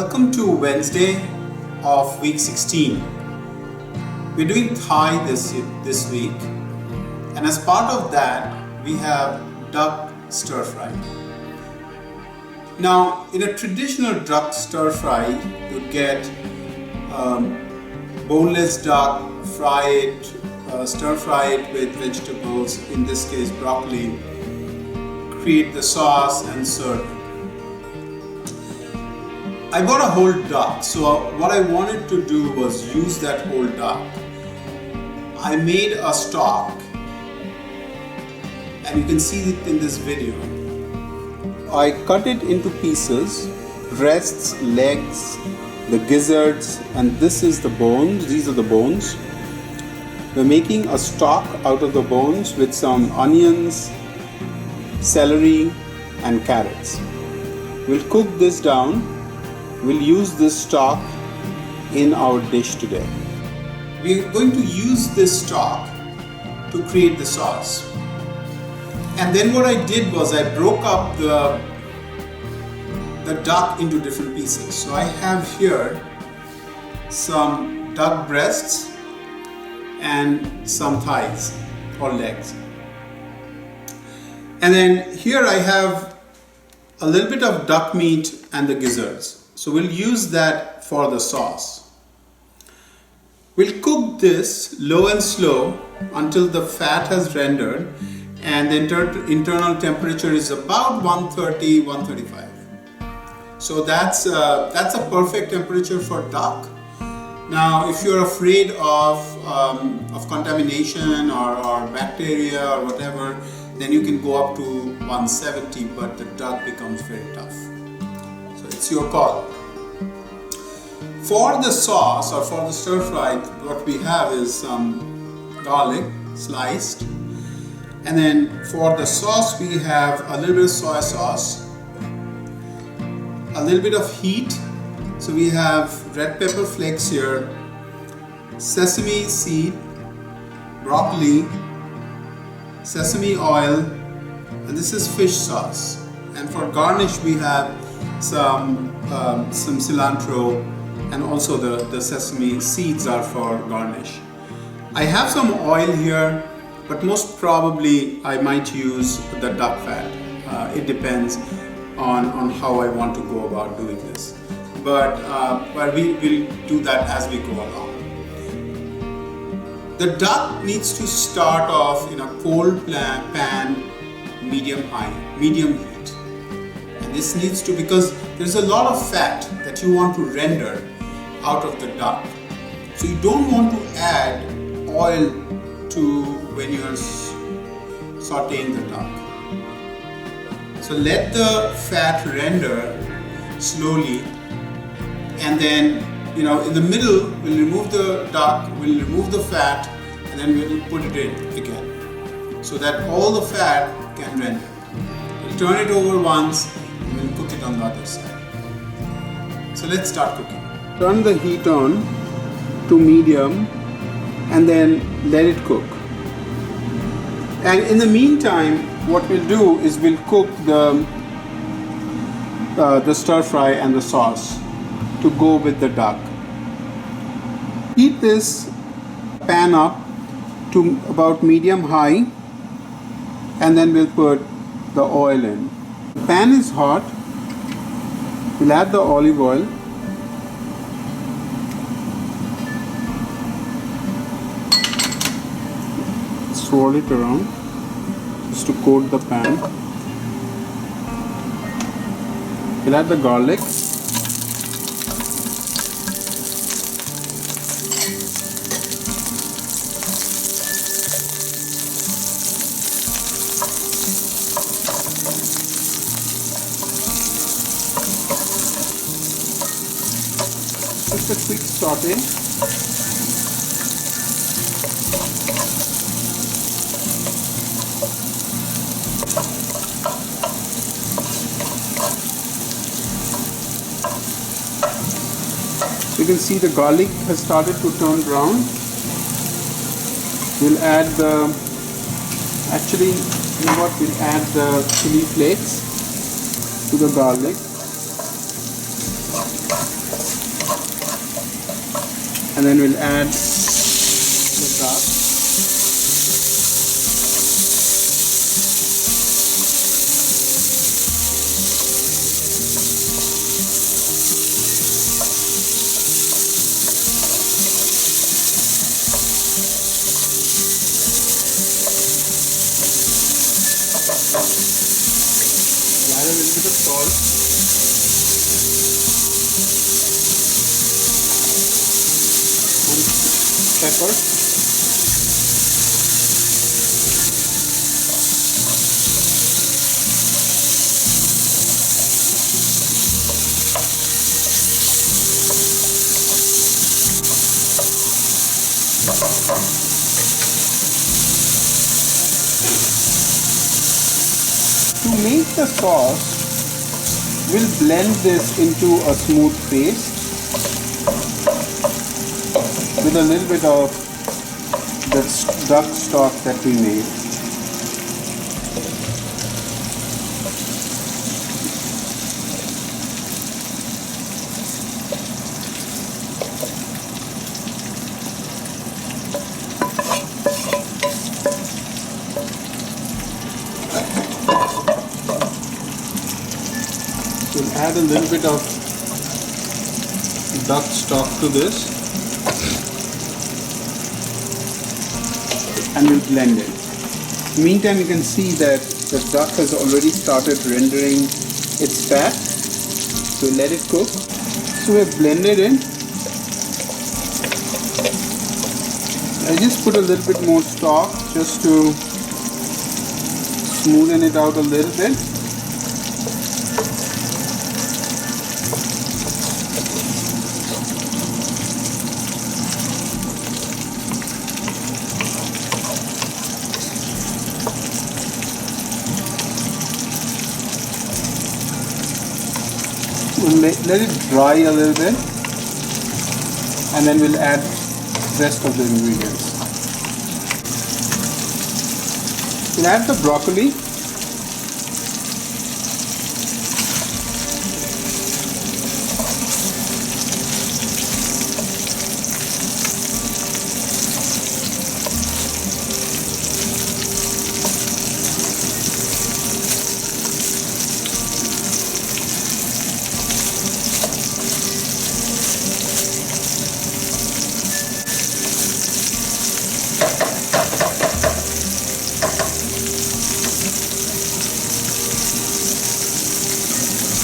Welcome to Wednesday of week 16. We're doing Thai this week, and as part of that we have duck stir fry. Now in a traditional duck stir fry you get boneless duck, fry it, stir fry it with vegetables, in this case broccoli, create the sauce and serve it. I bought a whole duck, so what I wanted to do was use that whole duck. I made a stock, and you can see it in this video. I cut it into pieces, breasts, legs, the gizzards, and this is the bones. These are the bones. We're making a stock out of the bones with some onions, celery, and carrots. We'll cook this down. We'll use this stock in our dish today. We're going to use this stock to create the sauce. And then what I did was I broke up the duck into different pieces. So I have here some duck breasts and some thighs or legs. And then here I have a little bit of duck meat and the gizzards. So we'll use that for the sauce. We'll cook this low and slow until the fat has rendered and the internal temperature is about 130, 135. So that's a perfect temperature for duck. Now if you're afraid of contamination or bacteria or whatever, then you can go up to 170, but the duck becomes very tough. So it's your call. For the sauce or for the stir fry, what we have is some garlic sliced, and then for the sauce we have a little bit of soy sauce, a little bit of heat. So we have red pepper flakes here, sesame seed, broccoli, sesame oil, and this is fish sauce. And for garnish we have some cilantro, and also the sesame seeds are for garnish. I have some oil here, but most probably I might use the duck fat. It depends on how I want to go about doing this. But we will do that as we go along. The duck needs to start off in a cold pan, medium heat. And this needs to, because there's a lot of fat that you want to render out of the duck. So you don't want to add oil to when you're sauteing the duck. So let the fat render slowly, and then in the middle we'll remove the duck, we'll remove the fat, and then we'll put it in again so that all the fat can render. We'll turn it over once and we'll cook it on the other side. So let's start cooking. Turn the heat on to medium and then let it cook. And in the meantime, what we'll do is we'll cook the stir fry and the sauce to go with the duck. Heat this pan up to about medium high, and then we'll put the oil in. The pan is hot. We'll add the olive oil. Swirl it around just to coat the pan. We'll add the garlic. Just a quick saute. You can see the garlic has started to turn brown. We'll add the Actually, you know what, we'll add the chili flakes to the garlic. and then we'll add the duck. Add a little bit of salt. And pepper. To make the sauce, we'll blend this into a smooth paste with a little bit of the duck stock that we made. We'll add a little bit of duck stock to this and we'll blend it. Meantime, you can see that the duck has already started rendering its fat, so we'll let it cook. So we've blended in. I just put a little bit more stock just to smoothen it out a little bit. We'll let it dry a little bit and then we'll add the rest of the ingredients. We'll add the broccoli.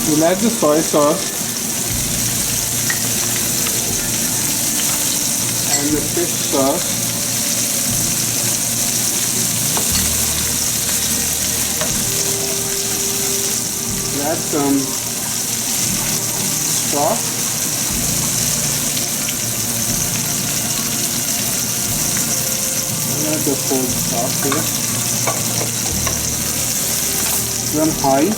We'll add the soy sauce and the fish sauce. We'll add some stock. We'll add the cold stock here. Run high.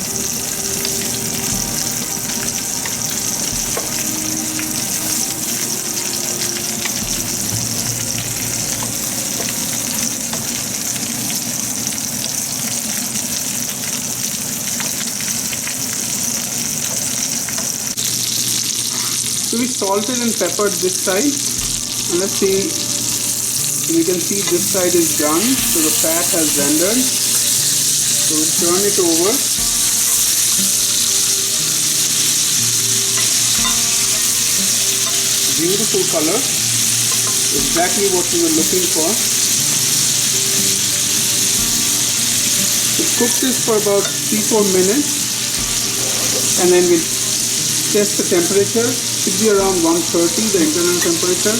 So we salted and peppered this side, and let's see, you can see this side is done, so the fat has rendered. So we'll turn it over. Beautiful color, exactly what we were looking for. So cook this for about 3-4 minutes, and then we'll test the temperature. Should be around 130, the internal temperature,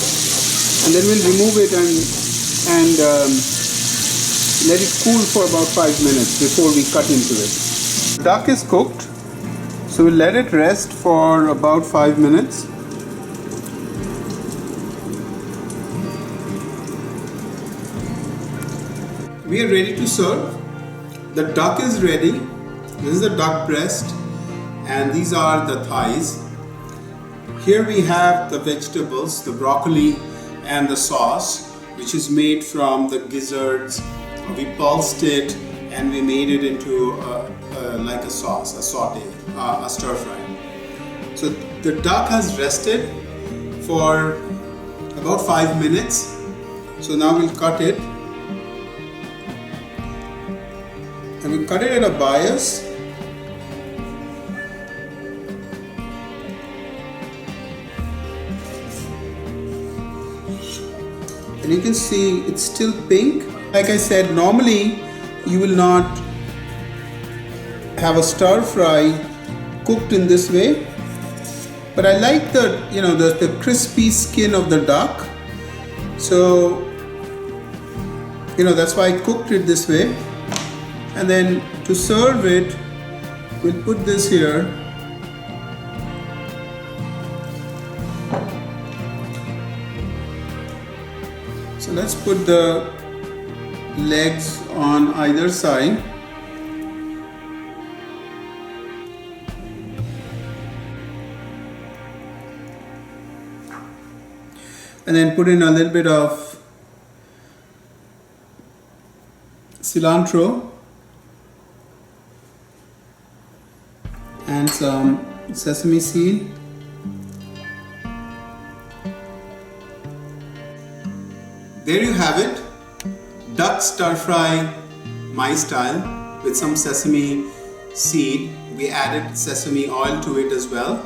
and then we'll remove it and let it cool for about 5 minutes before we cut into it. The duck is cooked, so we'll let it rest for about 5 minutes. We are ready to serve. The duck is ready. This is the duck breast, and these are the thighs. Here we have the vegetables, the broccoli and the sauce, which is made from the gizzards. We pulsed it and we made it into like a sauce, a saute, a stir fry. So the duck has rested for about 5 minutes. So now we'll cut it. And we'll cut it at a bias. And you can see it's still pink. Like I said, normally you will not have a stir fry cooked in this way, but I like the the crispy skin of the duck, so that's why I cooked it this way. And then to serve it, we'll put this here. So let's put the legs on either side. And then put in a little bit of cilantro and some sesame seed. There you have it, duck stir fry my style with some sesame seed. We added sesame oil to it as well.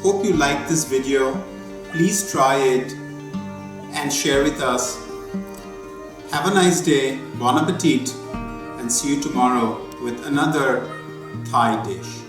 Hope you liked this video. Please try it and share with us. Have a nice day, bon appetit, and see you tomorrow with another Thai dish.